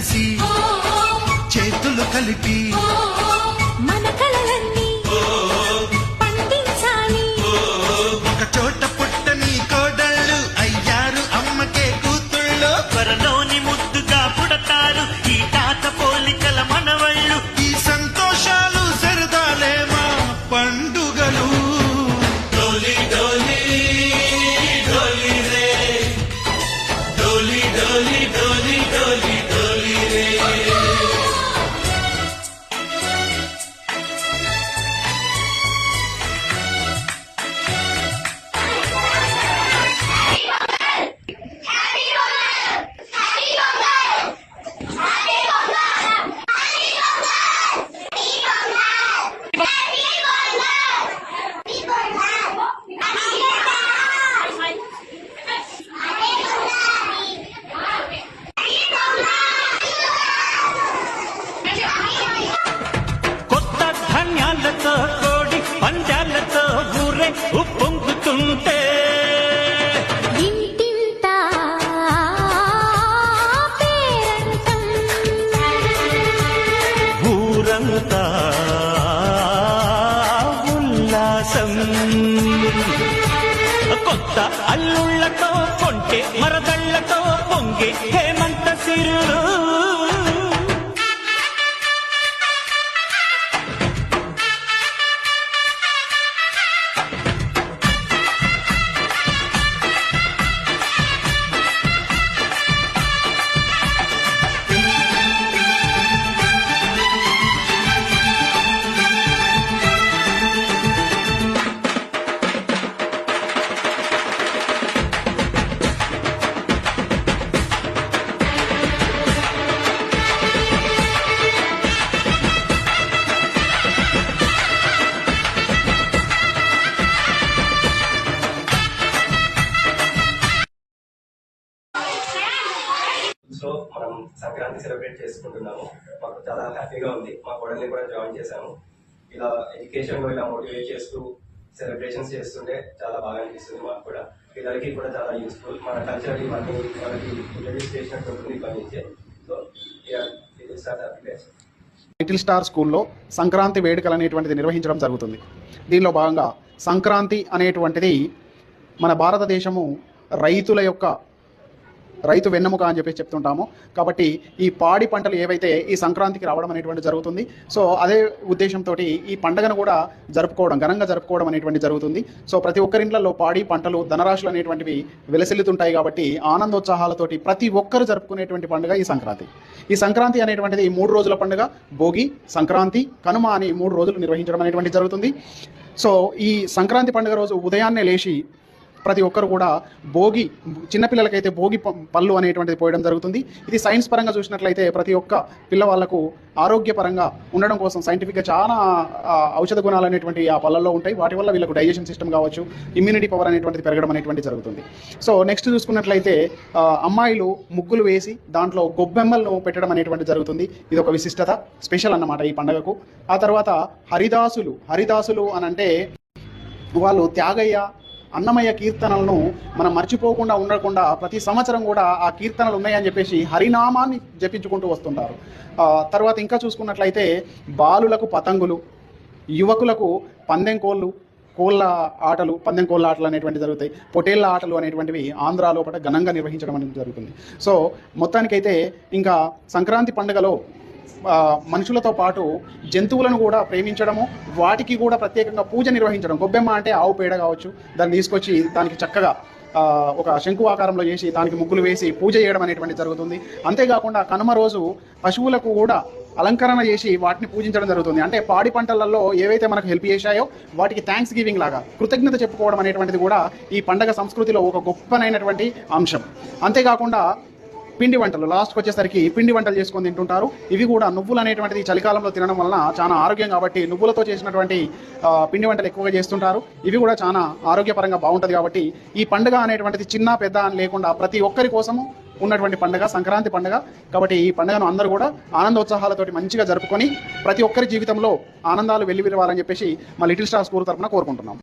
కలిసి చేతులు కలిపి మన కలలన్నీ పండించాలి. ఒక చోట పుట్టని కోడళ్ళు అయ్యారు అమ్మకే కూతుళ్ళు. త్వరలోని ముద్దుగా పుడతారు ఈ తాత పోలికల మనవళ్ళు. ఈ సంతోషాలు సరదాలే మా పండుగలు. డోలి డోలి డోలి రే, డోలి డోలి డోలి డోలి డోలి రే. కొత్త ధాన్యాలతో కోడి పంజాలతో ఊరే ఉప్పొంగుతుంటే ఇంటింటా పేరంటం, ఊరంతా ఉల్లాసం. కొత్త అల్లుళ్లతో కొంటే మరదళ్లతో పొంగే హేమంత సిరులు. సో మనం సంక్రాంతి సెలబ్రేట్ చేసుకుంటున్నాము. మాకు చాలా హ్యాపీగా ఉంది. మా కోడల్ని కూడా జాయిన్ చేశాము. ఇలా ఎడ్యుకేషన్ లో ఇలా మోటివేట్ చేస్తూ సెలబ్రేషన్స్ చేస్తుంటే చాలా బాగా అనిపిస్తుంది. మాకు కూడా పిల్లలకి కూడా చాలా యూస్ఫుల్. మన కల్చర్ ఇవన్నీ వాళ్ళకి ఇంట్రడ్యూస్ చేసినట్టు ఉంటుంది ఇప్పటి నుంచే. సో లిటిల్ స్టార్ స్కూల్లో సంక్రాంతి వేడుకలు అనేటువంటిది నిర్వహించడం జరుగుతుంది. దీనిలో భాగంగా సంక్రాంతి అనేటువంటిది మన భారతదేశము రైతు వెన్నెముక అని చెప్పేసి చెప్తుంటాము. కాబట్టి ఈ పాడి పంటలు ఏవైతే ఈ సంక్రాంతికి రావడం అనేటువంటి జరుగుతుంది. సో అదే ఉద్దేశంతో ఈ పండుగను కూడా ఘనంగా జరుపుకోవడం అనేటువంటి జరుగుతుంది. సో ప్రతి ఒక్కరింట్లో పాడి పంటలు ధనరాశులు అనేటువంటివి వెలసిల్లుతుంటాయి. కాబట్టి ఆనందోత్సాహాలతోటి ప్రతి ఒక్కరు జరుపుకునేటువంటి పండుగ ఈ సంక్రాంతి. ఈ సంక్రాంతి అనేటువంటిది 3 రోజుల పండుగ. భోగి, సంక్రాంతి, కనుమ అని 3 రోజులు నిర్వహించడం అనేటువంటి జరుగుతుంది. సో ఈ సంక్రాంతి పండుగ రోజు ఉదయాన్నే లేచి ప్రతి ఒక్కరు కూడా చిన్నపిల్లలకైతే భోగి పళ్ళు అనేటువంటిది పోయడం జరుగుతుంది. ఇది సైన్స్ పరంగా చూసినట్లయితే ప్రతి ఒక్క పిల్లవాళ్లకు ఆరోగ్యపరంగా ఉండడం కోసం సైంటిఫిక్గా చాలా ఔషధ గుణాలు అనేటువంటి ఆ పళ్ళల్లో ఉంటాయి. వాటి వల్ల వీళ్ళకు డైజెషన్ సిస్టమ్ కావచ్చు, ఇమ్యూనిటీ పవర్ అనేటువంటిది పెరగడం అనేటువంటి జరుగుతుంది. సో నెక్స్ట్ చూసుకున్నట్లయితే అమ్మాయిలు ముగ్గులు వేసి దాంట్లో గొబ్బెమ్మలను పెట్టడం అనేటువంటి జరుగుతుంది. ఇది ఒక విశిష్టత, స్పెషల్ అన్నమాట ఈ పండుగకు. ఆ తర్వాత హరిదాసులు అని అంటే వాళ్ళు త్యాగయ్య, అన్నమయ్య కీర్తనలను మనం మర్చిపోకుండా ఉండకుండా ప్రతి సంవత్సరం కూడా ఆ కీర్తనలు ఉన్నాయని చెప్పేసి హరినామాన్ని జపించుకుంటూ వస్తుంటారు. తర్వాత ఇంకా చూసుకున్నట్లయితే బాలులకు పతంగులు, యువకులకు పందెం కోళ్ళ ఆటలు అనేటువంటివి జరుగుతాయి. పొటేళ్ల ఆటలు అనేటువంటివి ఆంధ్ర లోపల ఘనంగా నిర్వహించడం అనేది జరుగుతుంది. సో మొత్తానికైతే ఇంకా సంక్రాంతి పండుగలో మనుషులతో పాటు జంతువులను కూడా ప్రేమించడము, వాటికి కూడా ప్రత్యేకంగా పూజ నిర్వహించడం. గొబ్బెమ్మ అంటే ఆవు పేడ కావచ్చు, దాన్ని తీసుకొచ్చి దానికి చక్కగా ఒక శంకు ఆకారంలో చేసి దానికి ముగ్గులు వేసి పూజ చేయడం అనేటువంటి జరుగుతుంది. అంతేకాకుండా కనుమ రోజు పశువులకు కూడా అలంకరణ చేసి వాటిని పూజించడం జరుగుతుంది. అంటే పాడి పంటలలో ఏవైతే మనకు హెల్ప్ చేశాయో వాటికి థ్యాంక్స్ గివింగ్ లాగా కృతజ్ఞత చెప్పుకోవడం అనేటువంటిది కూడా ఈ పండగ సంస్కృతిలో ఒక గొప్పనైనటువంటి అంశం. అంతేకాకుండా పిండి వంటలు లాస్ట్కి వచ్చేసరికి పిండి వంటలు చేసుకొని తింటుంటారు. ఇవి కూడా నువ్వులు అనేటువంటిది చలికాలంలో తినడం వలన చాలా ఆరోగ్యం కాబట్టి నువ్వులతో చేసినటువంటి పిండి వంటలు ఎక్కువగా చేస్తుంటారు. ఇవి కూడా చాలా ఆరోగ్యపరంగా బాగుంటుంది. కాబట్టి ఈ పండుగ అనేటువంటిది చిన్న పెద్ద అని లేకుండా ప్రతి ఒక్కరి కోసము ఉన్నటువంటి పండుగ సంక్రాంతి పండుగ. కాబట్టి ఈ పండుగను అందరూ కూడా ఆనందోత్సాహాలతోటి మంచిగా జరుపుకొని ప్రతి ఒక్కరి జీవితంలో ఆనందాలు వెల్లివిరవాలని చెప్పేసి మా లిటిల్ స్టార్ స్కూల్ తరఫున కోరుకుంటున్నాం.